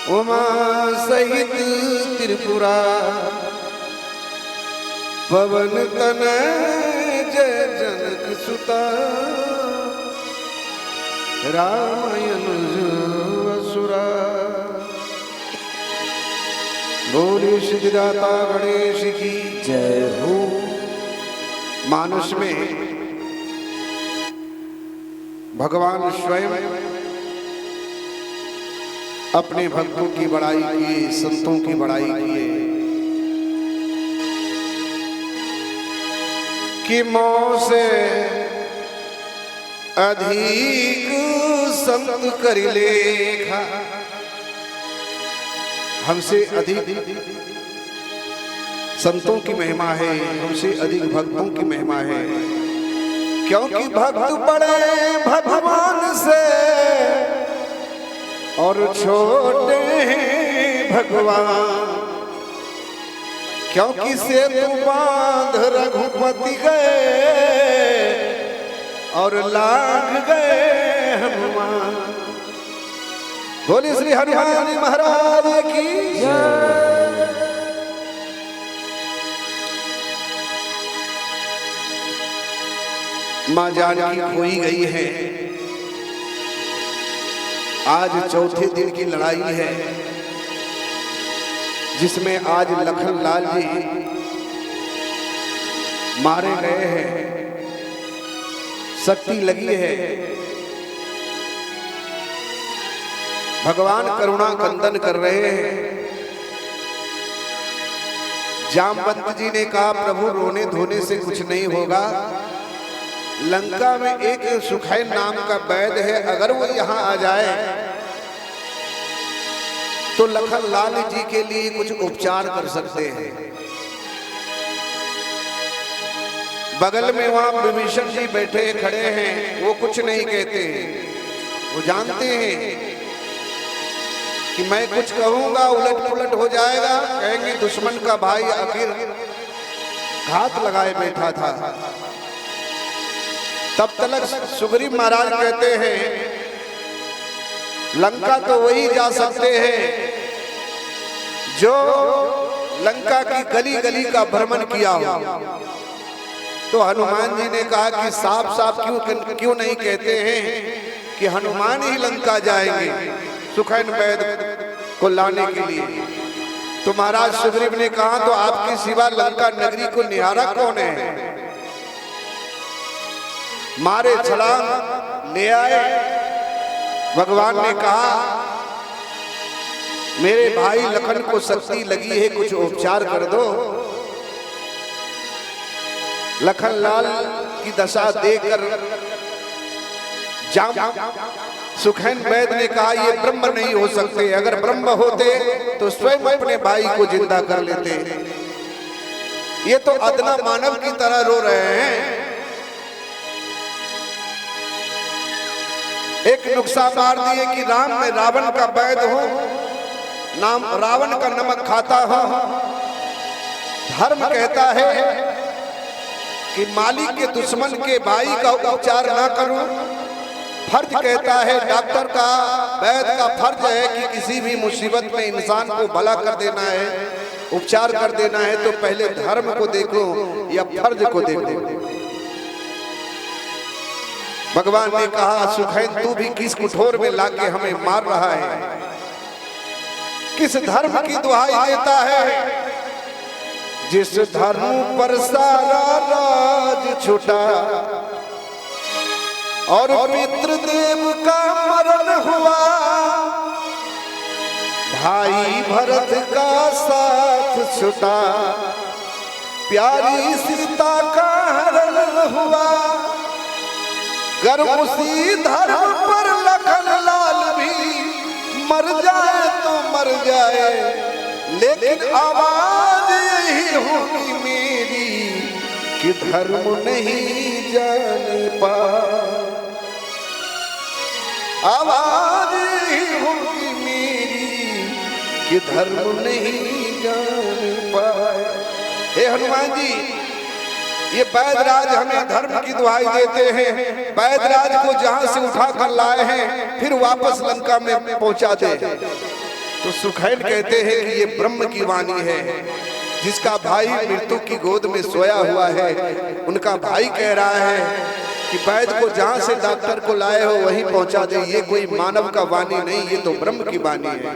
उमा सहित त्रिपुरा पवन तनय जय जनक सुता रामायण असुरा। बोले सिद्धिदाता गणेश की जय हो। मानस में भगवान स्वयं अपने भक्तों की बड़ाई किए, संतों की बड़ाई किए कि मौ से अधिक संत कर लेखा। हमसे अधिक संतों की महिमा है, हमसे अधिक भक्तों की महिमा है, क्योंकि भक्त बड़े भगवान से और छोटे हैं भगवान। क्योंकि सेतु बांध रघुपति गए और लाग गए हनुमान। बोले श्री हनुमान महाराज की जय। मां जानकी खोई गई है। आज चौथे दिन की लड़ाई है, जिसमें आज लखन लाल जी मारे गए हैं। शक्ति लगी है। भगवान करुणा कंदन कर रहे हैं। जामवंत जी ने कहा प्रभु रोने धोने से कुछ नहीं होगा। लंका में एक सुखैन नाम का वैद्य है, अगर वो यहाँ आ जाए तो लखन लाल जी के लिए कुछ उपचार कर सकते हैं। बगल में वहां विभीषण जी बैठे खड़े हैं, वो कुछ नहीं कहते। वो जानते हैं कि मैं कुछ कहूंगा उलट पुलट हो जाएगा, कहेंगे दुश्मन का भाई आखिर घात लगाए बैठा था। तब तक सुग्रीव महाराज कहते हैं लंका तो वही जा सकते हैं जो लंका की गली गली का भ्रमण किया हो। तो हनुमान जी ने कहा कि साफ साफ क्यों नहीं कहते हैं कि हनुमान ही लंका जाएंगे सुखैन वैद्य को लाने के लिए। तो महाराज सुग्रीव ने कहा तो आपके सिवा लंका नगरी को निहारा कौन है? मारे छलांग ले आए। भगवान ने कहा मेरे भाई लखन को शक्ति लगी है, कुछ उपचार कर दो। लखन लाल की दशा देखकर सुखैन वैद्य ने कहा ये ब्रह्म नहीं हो सकते, अगर ब्रह्म होते तो स्वयं अपने भाई को जिंदा कर लेते। ये तो अदना मानव की तरह रो रहे हैं। एक नुक्सा मार दिए कि राम में रावण का वैद्य हो, नाम रावण का नमक खाता हो। धर्म कहता है कि मालिक के दुश्मन के भाई का उपचार ना करूं। फर्ज कहता है डॉक्टर का, वैद्य का फर्ज है कि किसी भी मुसीबत में इंसान को भला कर देना है, उपचार कर देना है, तो पहले धर्म को देखो या फर्ज को देखो। भगवान ने कहा सुखैन तू भी किस कुठोर में लाके हमें मार रहा है, किस धर्म की दुहाई देता है? जिस धर्म पर सारा राज छूटा और पितृदेव का मरण हुआ, भाई भरत का साथ छूटा, प्यारी सीता का हरण हुआ। गर उसी धर्म पर लखन लाल भी मर जाए तो मर जाए, लेकिन आवाज यही होगी मेरी कि धर्म नहीं जाने पाए। आवाज यही होगी मेरी कि धर्म नहीं जाने पाए। हे हनुमान जी, ये वैद्यराज हमें धर्म की दुहाई देते हैं। वैद्यराज को जहां से उठा कर लाए हैं फिर वापस लंका में पहुंचा दे। तो सुखैन कहते हैं कि ये ब्रह्म की वाणी है। जिसका भाई मृत्यु की गोद में सोया हुआ है, उनका भाई कह रहा है कि वैद्य को जहां से डॉक्टर को लाए हो वहीं पहुंचा दे। ये कोई मानव का वाणी नहीं, ये तो ब्रह्म की वाणी है।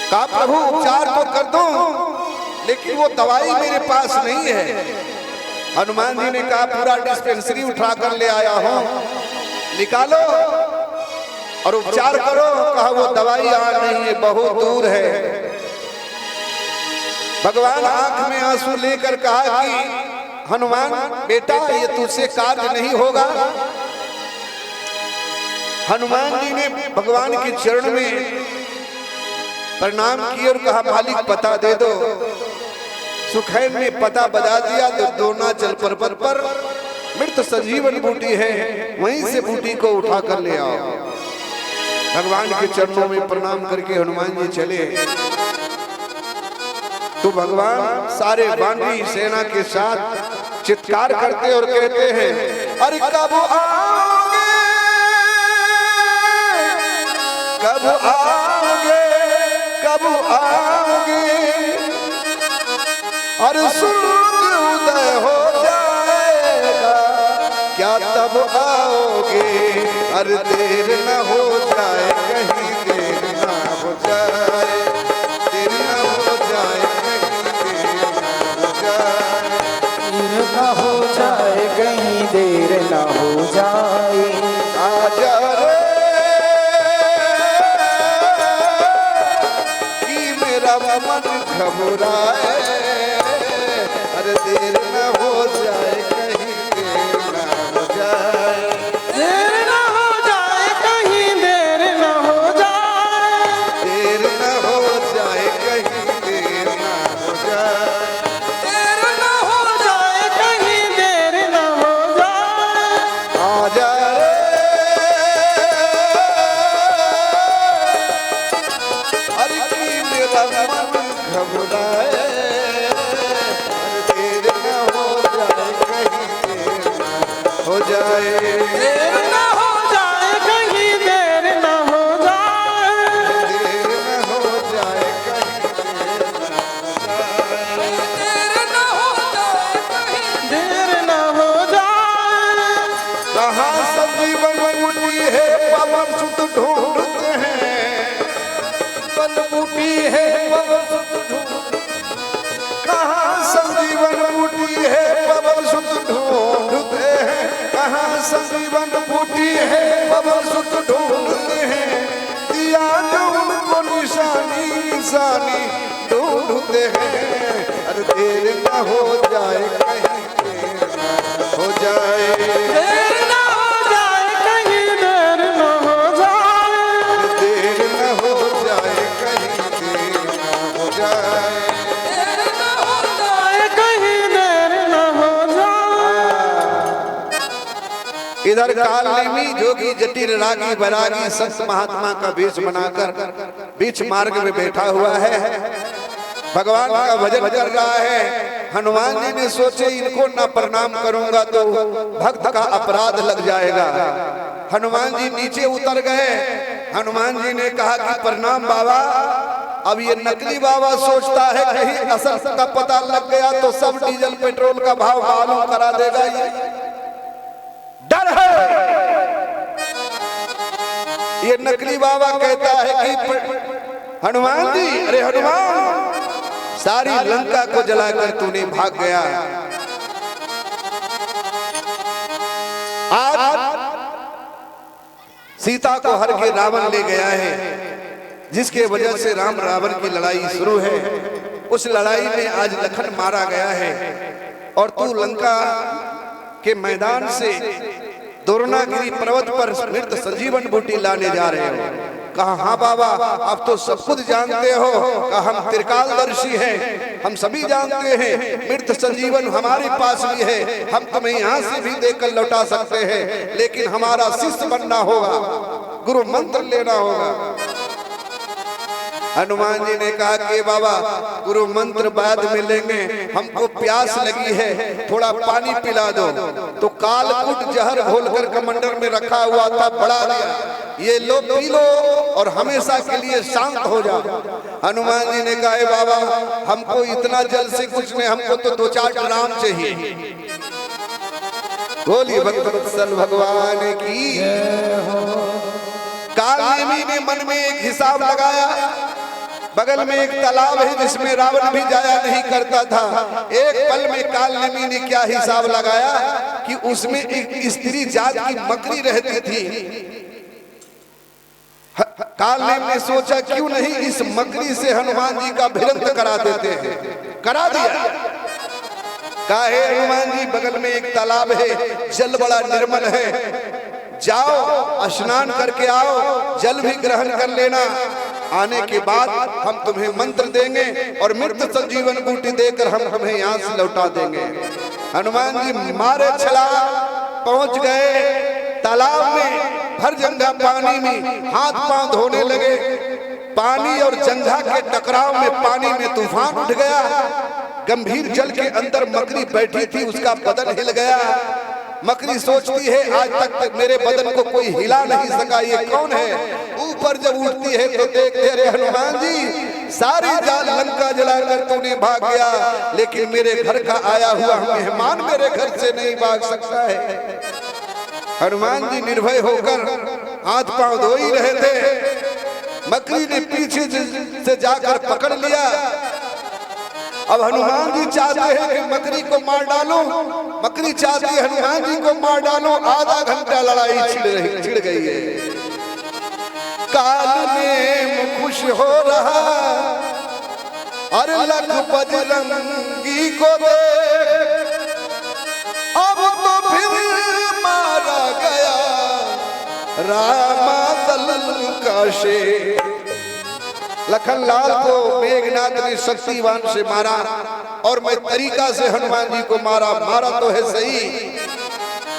कहा प्रभु उपचार तो कर दो, लेकिन वो दवाई मेरे पास नहीं है। हनुमान जी ने कहा पूरा डिस्पेंसरी उठा कर ले आया हूं, निकालो और उपचार करो। कहा वो दवाई यहाँ नहीं है, बहुत दूर है। भगवान आंख में आंसू लेकर कहा कि हनुमान बेटा ये तुझसे कार्य नहीं होगा। हनुमान जी ने भगवान के चरण में प्रणाम किया और कहा मालिक पता दे दो। सुखैन ने पता बता दिया तो द्रोणाचल पर्वत पर मृत संजीवन बूटी है, वहीं से बूटी को उठा कर ले आओ। भगवान के चरणों में प्रणाम करके हनुमान जी चले तो भगवान सारे वानरी सेना के साथ चित्कार करते और कहते हैं अरे कब आओगे, कब आओगे, कब आओगे, अरे सूर्य उदय हो जाएगा क्या तब आओगे। अरे देर न हो जाए कहीं, देर न हो जाए, देर न हो जाए कहीं, देर न हो जाए, देर न हो जाए कहीं, देर न हो जाए। आजा रे कि मेरा मन घबराए। अरे देर न हो जाए कहीं, देर न हो जाए, देर न हो जाए कहीं, देर न हो जाए, देर न हो जाए कहीं, देर न हो जाए, देर न हो जाए कहीं, देर न हो जाए। आजा रे अरे कि मेरा मन घबराए। अरे देर न हो जाए कहीं, देर न हो जाए, देर न हो जाए कहीं, देर न हो जाए, देर न हो जाए कहीं, देर न हो जाए, देर न हो जाए। कहाँ संजीवन बूटी है पवन सुत ढूंढते हैं, पवन बूटी है पवन सुत ढूंढते, कहाँ संजीवन बूटी है पवन सुत ढूंढते हैं, कहाँ संजीवन बूटी है पवन सुत ढूंढते हैं। दिया जो उनको निशानी निशानी ढूंढते हैं। अरे देर न हो जाए कहीं, देर न हो जाए, देर न हो जाए कहीं, देर न हो जाए, देर न हो जाए कहीं, देर न हो जाए। देर न हो जाए कहीं, देर न हो जाए। इधर कालनेमी जोगी जटिल रागी बैरागी संत महात्मा का वेश बनाकर बीच मार्ग में बैठा हुआ है, भगवान का भजन कर रहा है। हनुमान जी ने सोचे इनको ना प्रणाम करूंगा तो भक्त का अपराध लग जाएगा। हनुमान जी नीचे उतर गए। हनुमान जी ने कहा कि प्रणाम बाबा। अब ये नकली बाबा सोचता है कहीं असल का पता लग गया तो सब डीजल पेट्रोल का भाव मालूम करा देगा। ये डर है। ये नकली बाबा कहता है कि हनुमान जी, अरे हनुमान, सारी लंका को जलाकर तूने भाग गया। आज सीता को हर के रावण ले गया है, जिसके वजह से राम रावण की लड़ाई शुरू है। उस लड़ाई में आज लखन मारा गया है और तू लंका के मैदान से द्रोणागिरी पर्वत पर मृत संजीवन बूटी लाने जा रहे हो। कहा हाँ बाबा, अब तो सब कुछ जानते हो। कहा हम त्रिकालदर्शी हैं, हम सभी जानते हैं। मृत संजीवन हमारे पास भी है, हम तुम्हें यहाँ से भी देकर लौटा सकते हैं, लेकिन हमारा शिष्य बनना होगा, गुरु मंत्र लेना होगा। हनुमान जी ने कहा कि बाबा गुरु मंत्र बाद में लेंगे, हमको प्यास लगी है, थोड़ा पानी पिला दो। तो कालकूट जहर घोलकर कमंडल में रखा हुआ था, बढ़ा दिया। ये लो पी लो और हमेशा के लिए शांत हो जा। हनुमान जी ने कहा, बाबा हमको इतना जल से कुछ नहीं, हमको तो 2-4 ड्राम चाहिए। बोलिए भक्तवत्सल भगवान की। कालनेमी ने मन में एक हिसाब लगाया, बगल में एक तालाब है जिसमें रावण भी जाया नहीं करता था। एक पल में कालनेमी ने क्या हिसाब लगाया कि उसमें एक स्त्री जात की मकड़ी रहती थी। कालनेमी ने सोचा क्यों नहीं इस मकड़ी से हनुमान जी का भिड़ंत करा देते हैं। करा दिया। काहे हनुमान जी, बगल में एक तालाब है, जल बड़ा निर्मल है, जाओ स्नान करके आओ, जल भी ग्रहण कर लेना, आने के बाद हम तुम्हें मंत्र देंगे और मृत संजीवन बूटी देकर हम तुम्हें यहाँ से लौटा देंगे। हनुमान जी मारे छलांग पहुंच गए तालाब में, भर जंघा पानी में हाथ पांव धोने लगे। पानी और जंघा के टकराव में पानी में तूफान उठ गया। गंभीर जल के अंदर मकड़ी बैठी थी, उसका बदन हिल गया। मकड़ी सोचती है आज तक मेरे बदन को कोई हिला नहीं सका, ये कौन है। ऊपर जब उठती है तो देखते, अरे हनुमान जी सारी जाल लंका जलाकर तूने भाग गया, लेकिन मेरे घर का आया हुआ मेहमान मेरे घर से नहीं भाग सकता है। हनुमान जी निर्भय होकर हाथ पांव धो ही रहे थे, मकड़ी ने पीछे से जाकर पकड़ लिया। अब हनुमान जी चाहते हैं कि मकड़ी को मार डालो, मकड़ी चाहती है हनुमान जी को मार डालो। आधा घंटा लड़ाई छिड़ गई है। कालनेम खुश हो रहा, अरे लख बजरंगी को देख, अब तो फिर मारा गया रामा दल का शेर। लखनलाल को मेघनाथ ने शक्तिवान से मारा और मैं तरीका से हनुमान जी को मारा तो है सही।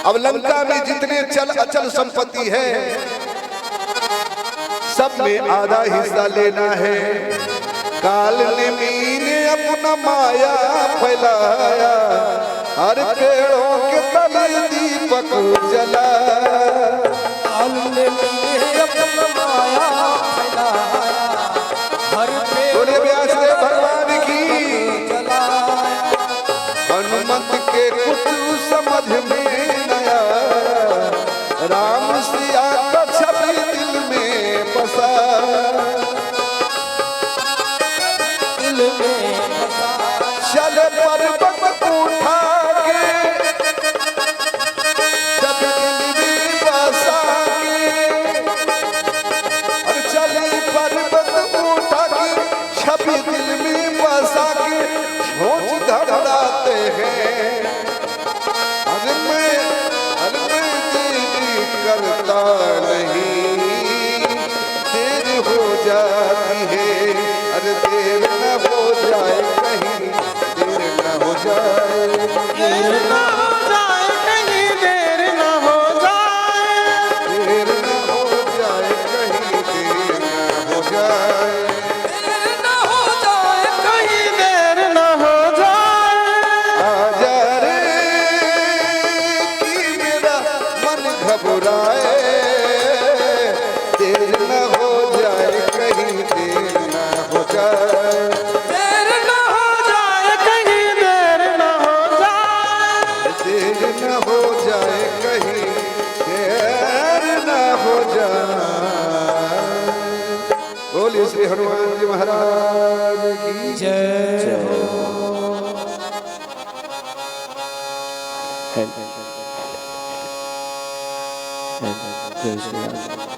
अब लंका में जितने चल अचल संपत्ति है सब में आधा हिस्सा लेना है। कालनेमी ने अपना माया फैलाया, हर पेड़ों के तले दीपक जला। कालनेमी ने अपना माया फैलाया, बोले व्यासदेव भगवान की। हनुमत के कुछ समझ में नया, राम सिया का छवि दिल में बसा, दिल में बसा। चल पर्वत उठा के छवि दिल में बसा के, और चले पर्वत उठा के छवि दिल में बसा के सोच घबराते हैं। अरे मैं देरी करता नहीं, देर हो जाती है। अरे देर न हो जाए कहीं, देर न हो जाए, देर न हो जाए कहीं, देर न हो जाए, देर न हो जाए कहीं, देर न हो जाए, देर न हो जाए कहीं, देर न हो जाए। आजा रे कि मेरा मन घबराए, देर न हो जाए कहीं, देर न हो जाए, देर न हो जाए कहीं, देर न हो जाए, देर न हो जाए कहीं, देर न हो जाए। बोलिए श्री हनुमान जी महाराज की जय हो। जय श्री राम।